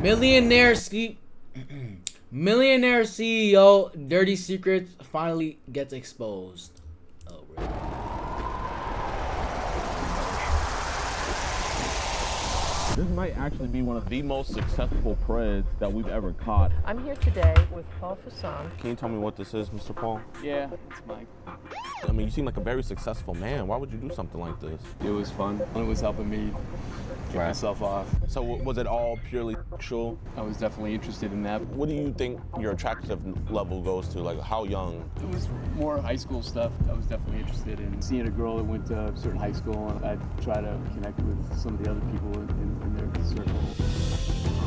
Millionaire Millionaire CEO dirty secrets finally gets exposed. Oh, really? This might actually be one of the most successful preds that we've ever caught. I'm here today with Paul Fasson. Can you tell me what this is, Mr. Paul? Yeah, it's Mike. I mean, you seem like a very successful man. Why would you do something like this? It was fun. It was helping me get myself off. So was it all purely sexual? I was definitely interested in that. What do you think your attractive level goes to? Like, how young? It was more high school stuff. I was definitely interested in seeing a girl that went to a certain high school, and I'd try to connect with some of the other people in their circle.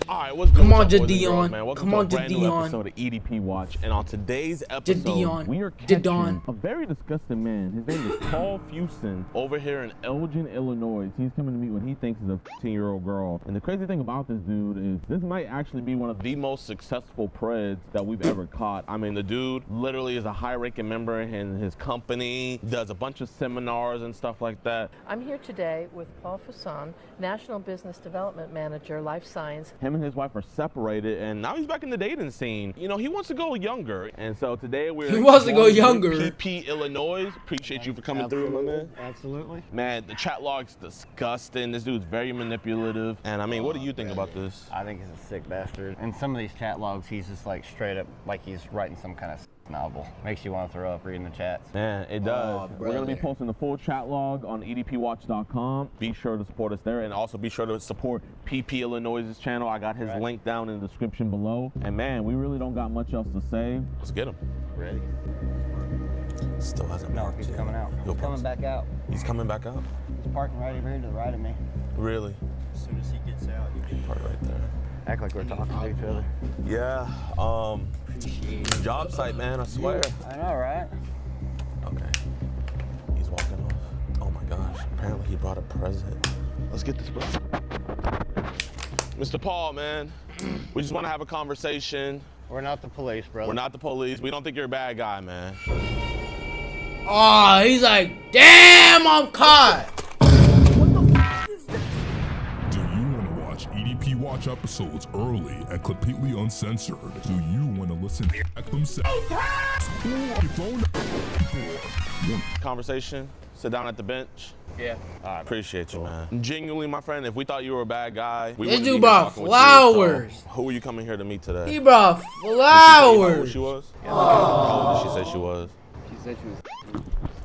All right, what's good? Come on, What's up, boys and girls, Jadion. man? Welcome Come to on, a brand new Jadion. episode of EDP Watch. And on today's episode, Jadion. we are catching Jadon. a very disgusting man. His name is Paul Fuson over here in Elgin, Illinois. He's coming to meet what he thinks is a 15-year-old girl. And the crazy thing about this dude is this might actually be one of the most successful preds that we've ever caught. I mean, the dude literally is a high-ranking member in his company, does a bunch of seminars and stuff like that. I'm here today with Paul Fasson, National Business Development Manager, Life Science. Him and his wife are separated, and now he's back in the dating scene. You know, he wants to go younger, and so today we're He wants to go going younger. PP, Illinois. Appreciate you for coming through, my man. Absolutely. Man, the chat log's disgusting. This dude's very manipulative, and I mean, what do you think about this? I think he's a sick bastard. In some of these chat logs, he's just like straight up like he's writing some kind of novel. Makes you want to throw up reading the chats. Man, it does. We're gonna be brother. posting the full chat log on edpwatch.com. Be sure to support us there, and also be sure to support PP Illinois' channel. I got his link down in the description below. And man, we really don't got much else to say. Let's get him. Ready? Still hasn't No, parked he's yet. coming out. He'll He's coming park. back out. He's coming back out? He's parking right over here to the right of me. Really? As soon as he gets out, you can Park right there. act like we're talking to each other. Yeah, job site, man, I swear. I know, right? Okay, he's walking off. Oh my gosh, apparently he brought a present. Let's get this, bro. Mr. Paul, man, we just want to have a conversation. We're not the police, brother. We're not the police. We don't think you're a bad guy, man. Oh, he's like, damn, I'm caught. Do you want to watch EDP Watch episodes early and completely uncensored? Do you want to listen back themselves? Pull up your phone. Conversation, sit down at the bench. Yeah. I appreciate you, man. Genuinely, my friend, if we thought you were a bad guy, we This wouldn't dude be here brought talking with you, flowers. so who are you coming here to meet today? He brought Did she tell you how old flowers. she was? How old did she say she was? She said she was.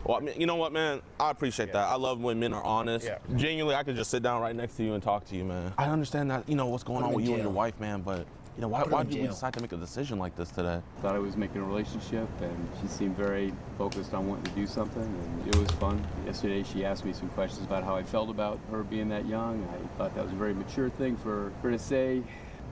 Well, I mean, you know what, man? I appreciate that. I love when men are honest. Yeah. Genuinely, I could just sit down right next to you and talk to you, man. I understand that, you know, what's going Put on him with in you and your jail. wife, man, but, you know, why Put him in did we jail. decide to make a decision like this today? Thought I was making a relationship, and she seemed very focused on wanting to do something, and it was fun. Yesterday, she asked me some questions about how I felt about her being that young. I thought that was a very mature thing for her to say.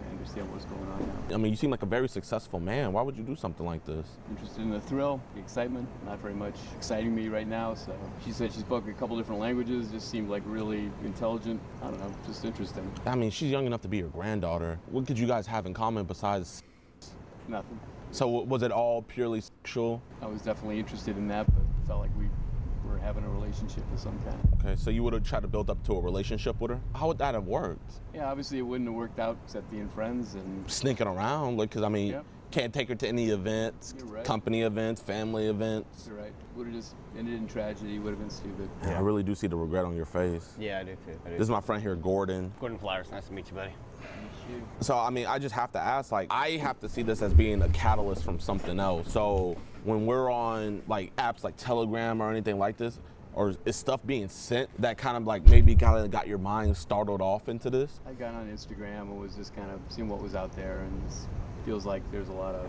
I understand what's going on now. I mean, you seem like a very successful man. Why would you do something like this? Interested in the thrill, the excitement. Not very much exciting me right now. So she said she spoke a couple different languages. Just seemed like really intelligent. I don't know, just interesting. I mean, she's young enough to be your granddaughter. What could you guys have in common besides? Nothing. So was it all purely sexual? I was definitely interested in that, but felt like we were having a relationship of some kind. Okay, so you would have tried to build up to a relationship with her? How would that have worked? Yeah, obviously it wouldn't have worked out except being friends and Sneaking around, like, cause I mean, Yep. can't take her to any events, You're right. company events, family events. you're right. Would have just ended in tragedy. Would have been stupid. Man, I really do see the regret on your face. Yeah, I do too. This is my friend here, Gordon. Gordon Flowers. Nice to meet you, buddy. So, I mean, I just have to ask, like, I have to see this as being a catalyst from something else. So, when we're on, like, apps like Telegram or anything like this, or is stuff being sent that kind of, like, maybe kind of got your mind startled off into this? I got on Instagram and was just kind of seeing what was out there, and it feels like there's a lot of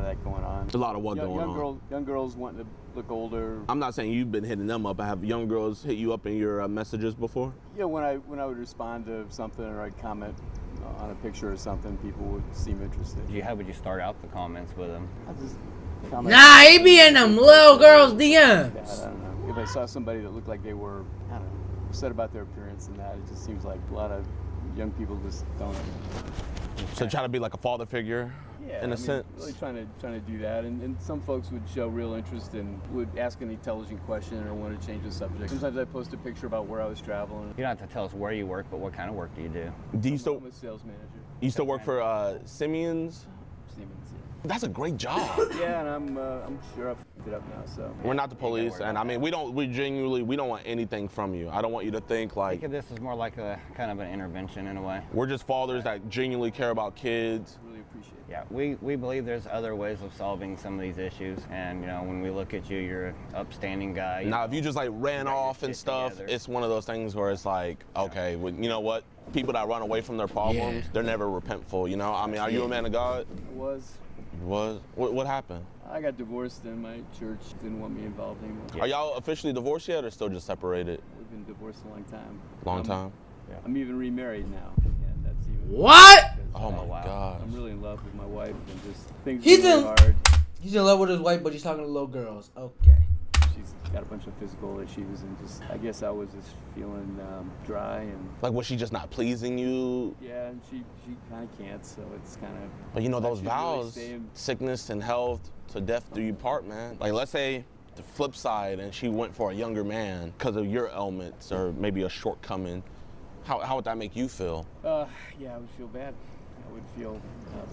that going on. A lot of what young, going young on? Girl, young girls wanting to look older. I'm not saying you've been hitting them up. I have young girls hit you up in your messages before? Yeah, when I would respond to something or I'd comment on a picture or something, people would seem interested. How would you start out the comments with him? I just comment. Nah, he be in them little girls' DMs. Yeah, I don't know. If I saw somebody that looked like they were, I don't know, upset about their appearance and that, it just seems like a lot of young people just don't. So try to be like a father figure Yeah, in a sense. really trying to do that, and some folks would show real interest and would ask an intelligent question or want to change the subject. Sometimes I post a picture about where I was traveling. You don't have to tell us where you work, but what kind of work do you do? Do you still I'm a sales manager. you still work for Simeon's? Siemens, That's a great job. yeah, and I'm sure I've fucked it up now. So We're not the police, worry and about I mean we don't want anything from you. I don't want you to think like Think of this as more like a kind of an intervention in a way. we're just fathers that genuinely care about kids. really appreciate it. Yeah, we believe there's other ways of solving some of these issues, and when we look at you, you're an upstanding guy. Now, if you just like ran got your off and shit stuff, together. it's one of those things where it's like, okay, well, you know what? People that run away from their problems, Yeah. they're never repentful. You know, I mean, are you a man of God? I was. You was. What happened? I got divorced, and my church didn't want me involved anymore. Are y'all officially divorced yet, or still just separated? We've been divorced a long time. Long time. I'm even remarried now, and that's even. What? Oh my wow. God. I'm really in love with my wife, and just things He's are really in- hard. He's in love with his wife, but he's talking to little girls. Okay. She's got a bunch of physical issues, and just I guess I was just feeling dry, and Like, was she just not pleasing you? yeah, and she kind of can't, so it's kind of. But you know those She's really vows, staying- sickness and health, to death do you part, man. Like, let's say the flip side, and she went for a younger man because of your ailments or maybe a shortcoming. How would that make you feel? Yeah, I would feel bad. I would feel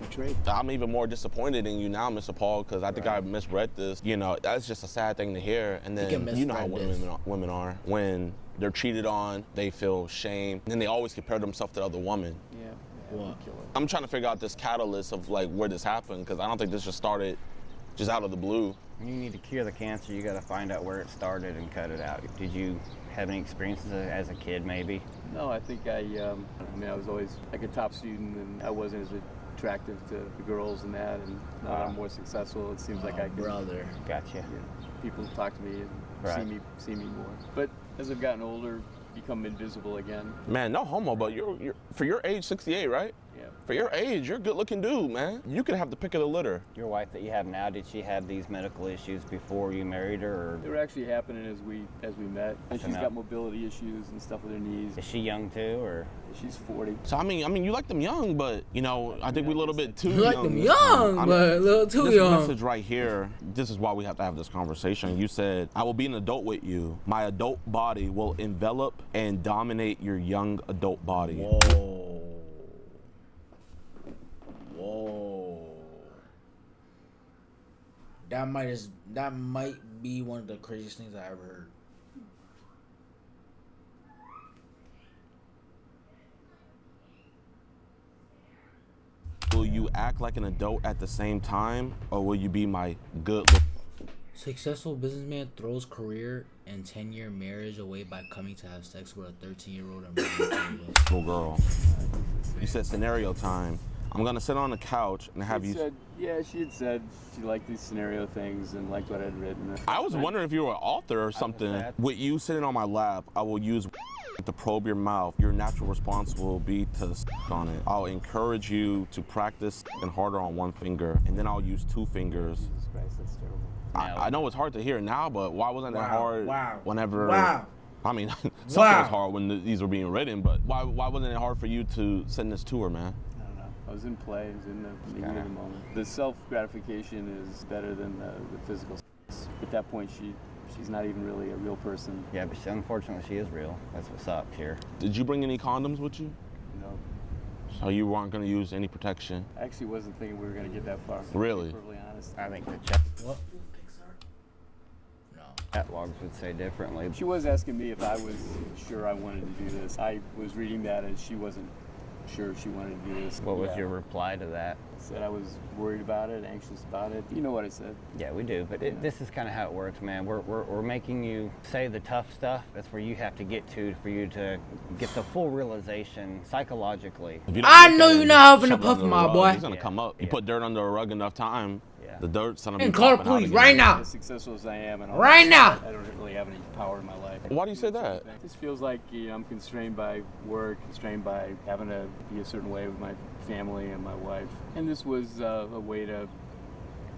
betrayed. I'm even more disappointed in you now, Mr. Paul, because I think I misread this. You know, that's just a sad thing to hear. And can then you know how misread this. women are. When they're cheated on, they feel shame. And then they always compare themselves to the other woman. Yeah, What? I would kill her. I'm trying to figure out this catalyst of like where this happened, because I don't think this just started just out of the blue. When you need to cure the cancer, you got to find out where it started and cut it out. Did you have any experiences as a kid, maybe? No, I think I was always like a top student, and I wasn't as attractive to the girls and that. And now that I'm more successful, it seems like I can. Brother. Gotcha. You know, people talk to me and Right. see me more. But as I've gotten older, become invisible again. Man, no homo, but you're for your age, 68, right? Yeah. For your age, you're a good-looking dude, man. You could have the pick of the litter. Your wife that you have now, did she have these medical issues before you married her, or They were actually happening as we met, and she's enough. got mobility issues and stuff with her knees. is she young too, or? She's 40. So I mean, you like them young, but you know, I think we're a little bit too You like young. them this time. young, I mean, but a little too this young. message right here, this is why we have to have this conversation. You said, I will be an adult with you. My adult body will envelop and dominate your young adult body. Whoa. Whoa. That might be one of the craziest things I ever heard. Will you act like an adult at the same time, or will you be my good Successful businessman throws career and 10-year marriage away by coming to have sex with a 13-year-old and bringing little girl? You said scenario time. I'm gonna sit on the couch and have you. She had said she liked these scenario things and liked what I'd written. I was wondering if you were an author or something. sad. With you sitting on my lap, I will use to probe your mouth. Your natural response will be to on it. I'll encourage you to practice and harder on one finger, and then I'll use two fingers. Jesus Christ, that's terrible. I know it's hard to hear now, but why wasn't it hard whenever? Wow. I mean, something Wow. was hard when these were being written, but why wasn't it hard for you to send this to her, man? I don't know. I was in play. I was in the heat of the moment. The self-gratification is better than the physical. At that point, she's not even really a real person. Yeah, but unfortunately she is real. That's what sucks here. Did you bring any condoms with you? No, So you weren't gonna use any protection? I actually wasn't thinking we were going to get that far. Really? To be perfectly honest. I think the What? No. chat logs would say differently. She was asking me if I was sure I wanted to do this. I was reading that and she wasn't sure she wanted to do this. What was Yeah. your reply to that? Said I was worried about it, anxious about it. You know what I said. Yeah, we do, but this is kind of how it works, man. We're making you say the tough stuff. That's where you have to get to for you to get the full realization psychologically. If you don't I look know at it you're and not just having to shove it puff under the my rug, boy. He's gonna come up. You Yeah. put dirt under a rug enough time, Yeah. the dirt's gonna be And call the popping out police again. right now. As successful as I am, and all Right that, now. I don't really have any power in my life. Why do you say that? It just feels like I'm constrained by work, constrained by having to be a certain way with my family and my wife. And this was a way to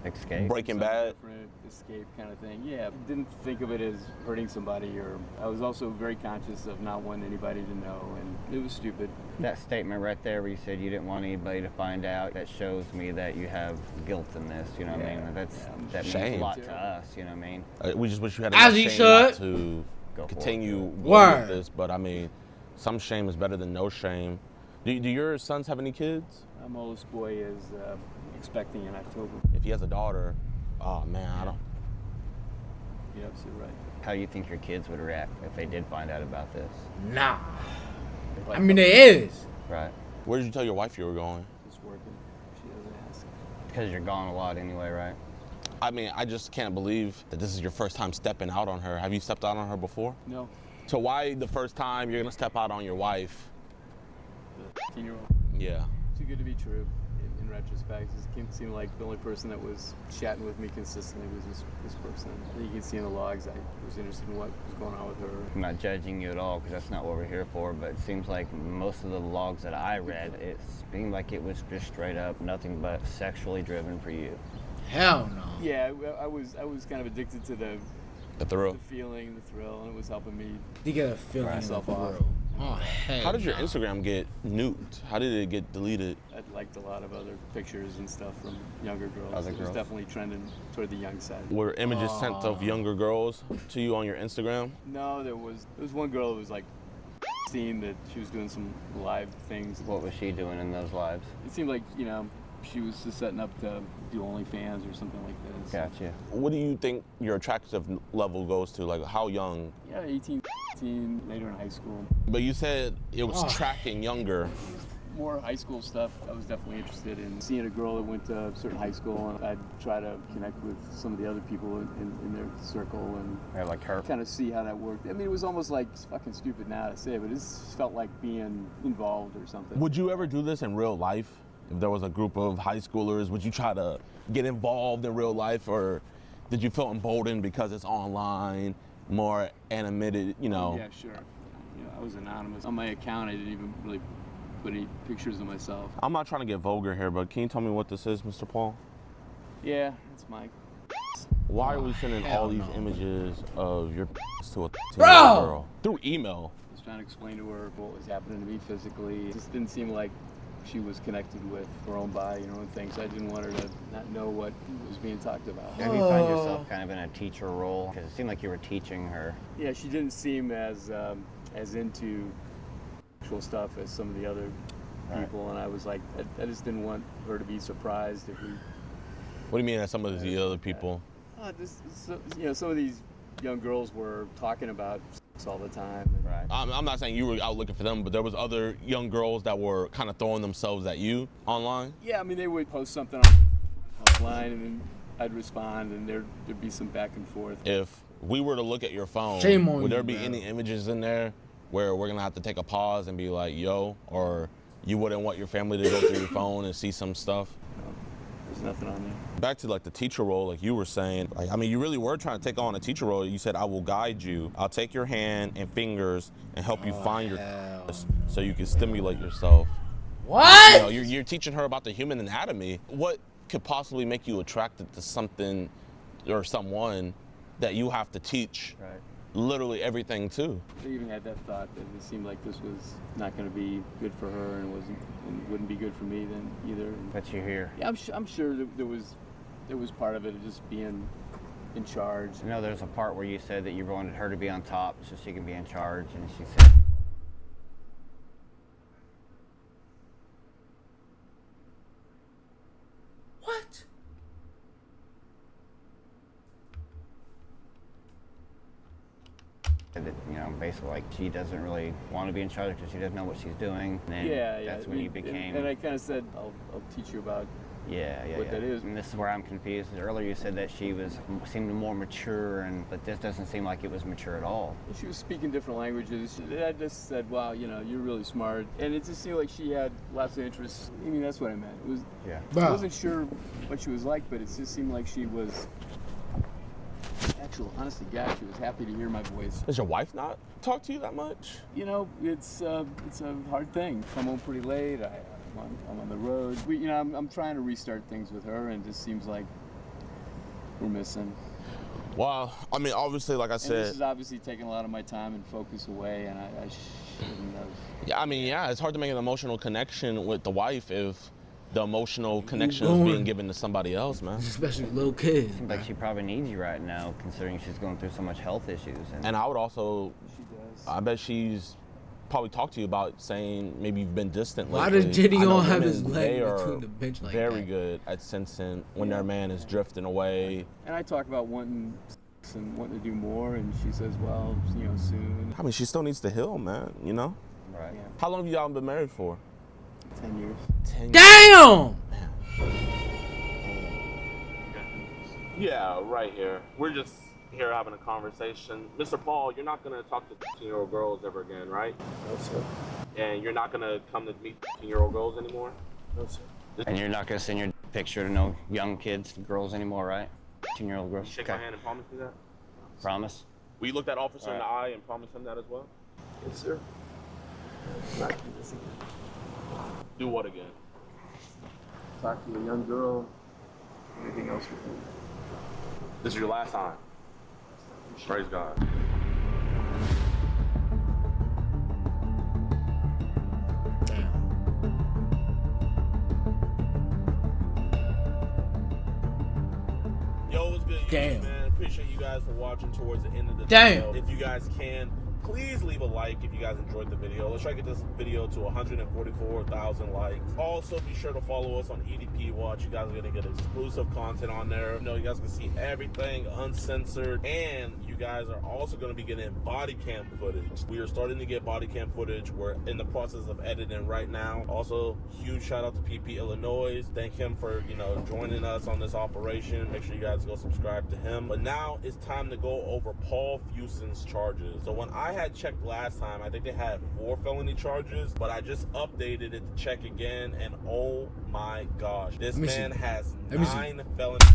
Escape. Breaking something Bad. different, escape kind of thing. Yeah, didn't think of it as hurting somebody, or I was also very conscious of not wanting anybody to know, and it was stupid. That statement right there where you said you didn't want anybody to find out, that shows me that you have guilt in this, you know what I mean? That means a lot to us, you know what I mean? We just wish you had As enough he shame should. not to Go for continue it. going Word. with this, but I mean, some shame is better than no shame. Do your sons have any kids? My oldest boy is expecting in October. If he has a daughter, oh man, I don't. You're absolutely right. How do you think your kids would react if they did find out about this? Nah. I mean, it is. Right. Where did you tell your wife you were going? Just working. She doesn't ask. Because you're gone a lot anyway, right? I mean, I just can't believe that this is your first time stepping out on her. Have you stepped out on her before? No. So why the first time you're gonna step out on your wife? The 15-year-old. Yeah. Too good to be true. In retrospect, it seemed like the only person that was chatting with me consistently was this person. You can see in the logs I was interested in what was going on with her. I'm not judging you at all because that's not what we're here for, but it seems like most of the logs that I read, it seemed like it was just straight up nothing but sexually driven for you. Hell no. Yeah, I was kind of addicted to the thrill. feeling, the thrill, and it was helping me. You get a feeling Right. of Self the off. world. Oh, hell. How did your no. Instagram get nuked? How did it get deleted? I liked a lot of other pictures and stuff from younger girls. Other It was girls? definitely trending toward the young side. Were images sent of younger girls to you on your Instagram? No, there was one girl that was like seeing that she was doing some live things. What was she doing in those lives? It seemed like, she was just setting up to do OnlyFans or something like this. Gotcha. What do you think your attractive level goes to? Like how young? Yeah, 18, 19, later in high school. But you said it was Oh. tracking younger. More high school stuff. I was definitely interested in seeing a girl that went to a certain high school, and I'd try to connect with some of the other people in their circle and Yeah, like her. kind of see how that worked. I mean, it was almost like, it's fucking stupid now to say, but it just felt like being involved or something. Would you ever do this in real life? If there was a group of high schoolers, would you try to get involved in real life, or did you feel emboldened because it's online, more animated, Yeah, sure. I was anonymous. On my account, I didn't even really put any pictures of myself. I'm not trying to get vulgar here, but can you tell me what this is, Mr. Paul? Yeah, that's Mike. Why are we sending all hell these no. images of your to a Bro! girl through email? I was trying to explain to her what was happening to me physically. It just didn't seem like she was connected with her own body, and things. I didn't want her to not know what was being talked about. Have you found yourself kind of in a teacher role? Because it seemed like you were teaching her. Yeah, she didn't seem as into actual stuff as some of the other people, and I was like, I just didn't want her to be surprised if we. What do you mean that some of the other people? Some of these young girls were talking about sex all the time. Right. I'm not saying you were out looking for them, but there was other young girls that were kind of throwing themselves at you online. Yeah, I mean, they would post something online, and then I'd respond, and there'd be some back and forth. If we were to look at your phone, Shame on would there you, be bro. any images in there where we're gonna have to take a pause and be like, yo, or you wouldn't want your family to go through your phone and see some stuff? There's nothing on there. Back to like the teacher role, like you were saying, like, I mean, you really were trying to take on a teacher role. You said, I will guide you. I'll take your hand and fingers and help you find your hell so you can stimulate yourself. What? You know, you're teaching her about the human anatomy. What could possibly make you attracted to something or someone that you have to teach Right. literally everything to? I even had that thought that it seemed like this was not going to be good for her, and wouldn't be good for me then either. But you're here. Yeah, I'm sure that there was part of it of just being in charge. You know, there's a part where you said that you wanted her to be on top so she can be in charge, and she said, What? that, you know, basically like she doesn't really want to be in charge because she doesn't know what she's doing. And then Yeah, that's when you became. And I kind of said, I'll teach you about. Yeah. what that is. And this is where I'm confused. Earlier you said that she seemed more mature, but this doesn't seem like it was mature at all. She was speaking different languages. I just said, wow, you're really smart. And it just seemed like she had lots of interests. I mean, that's what I meant. It was. Yeah. Bro. I wasn't sure what she was like, but it just seemed like she was. Actual, honest to God, she was happy to hear my voice. Does your wife not talk to you that much? It's a hard thing. Come home pretty late. I'm on the road. I'm trying to restart things with her, and it just seems like we're missing. Well, I mean, obviously, like I And this said, is obviously taking a lot of my time and focus away, and I shouldn't have. yeah, I mean, yeah, it's hard to make an emotional connection with the wife if the emotional connection is going. being given to somebody else, man. Especially little kids. Seems like she probably needs you right now, considering she's going through so much health issues. And I would also, She does. I bet she's probably talked to you about saying maybe you've been distant Why lately. does Jitty I know don't have women, his leg they are between the bench like very that? good at sensing when their man is drifting away. And I talk about wanting and wanting to do more, and she says, well, you know, soon. I mean, she still needs to heal, man, you know? Right. Yeah, How long have y'all been married for? 10 years. 10 years. Damn! Yeah, right here. We're just here having a conversation. Mr. Paul, you're not gonna talk to 15-year-old girls ever again, right? No, sir. And you're not gonna come to meet 15-year-old girls anymore? No, sir. And you're not going to send your picture to no young kids, girls anymore, right? 10-year-old girls. Shake my hand and promise me that? Promise? Will you look that officer in the Alright. eye and promise him that as well? Yes, sir. Not do this again. Do what again? Talk to a young girl. Anything else with me? This is your last time. Praise God. Damn. Yo, what's good, Damn. man? Appreciate you guys for watching towards the end of the Damn. video. If you guys can, please leave a like if you guys enjoyed the video. Let's try to get this video to 144,000 likes. Also, be sure to follow us on EDP Watch. You guys are gonna get exclusive content on there. You know, you guys can see everything uncensored, and you guys are also gonna be getting body cam footage. We are starting to get body cam footage. We're in the process of editing right now. Also, huge shout out to PP Illinois. Thank him for, you know, joining us on this operation. Make sure you guys go subscribe to him. But now it's time to go over Paul Fuson's charges. So when I had checked last time, I think they had 4 felony charges, but I just updated it to check again, and oh my gosh, this Let me man see. has Let me see. 9 felony.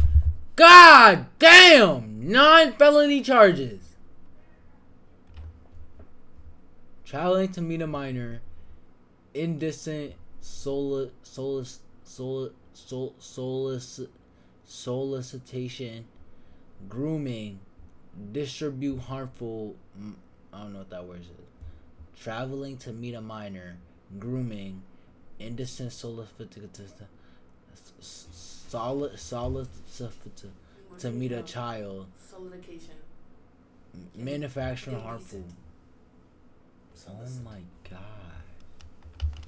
God damn! 9 felony charges. Traveling to meet a minor, indecent solicitation, grooming, distribute harmful. I don't know what that word is. Traveling to meet a minor, grooming, indecent solicitation, to meet a child, Solidification. manufacturing harmful. Oh my god.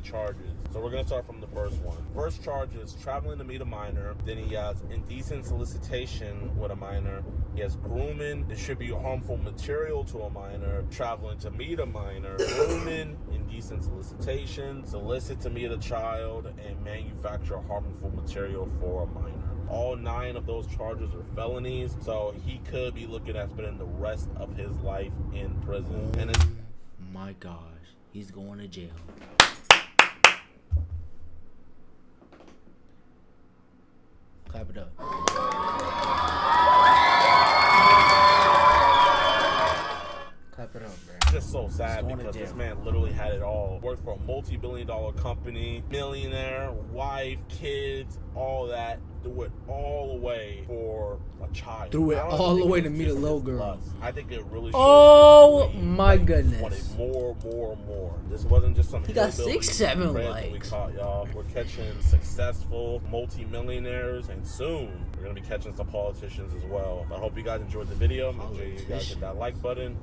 Charges. So we're gonna start from the first one. First charge is traveling to meet a minor. Then he has indecent solicitation with a minor. He has grooming, distribute harmful material to a minor, traveling to meet a minor, grooming, indecent solicitation, solicit to meet a child, and manufacture harmful material for a minor. All 9 of those charges are felonies, so he could be looking at spending the rest of his life in prison. And it's My gosh, he's going to jail. Clap it up. Clap it up, bro. just so sad Going to because this jail. man literally had it all. Worked for a multi-billion-dollar company, millionaire, wife, kids, all that. Threw it all away for a child. Threw it I don't all think the way it to was meet a just little his girl. lust. I think it really shows Oh his greed. my Like, goodness. Wanted more. This wasn't just some He got hillbilly 6, 7 bread that we likes. caught, y'all. We're catching successful multi-millionaires, and soon we're gonna be catching some politicians as well. I hope you guys enjoyed the video. Make sure you guys hit that like button.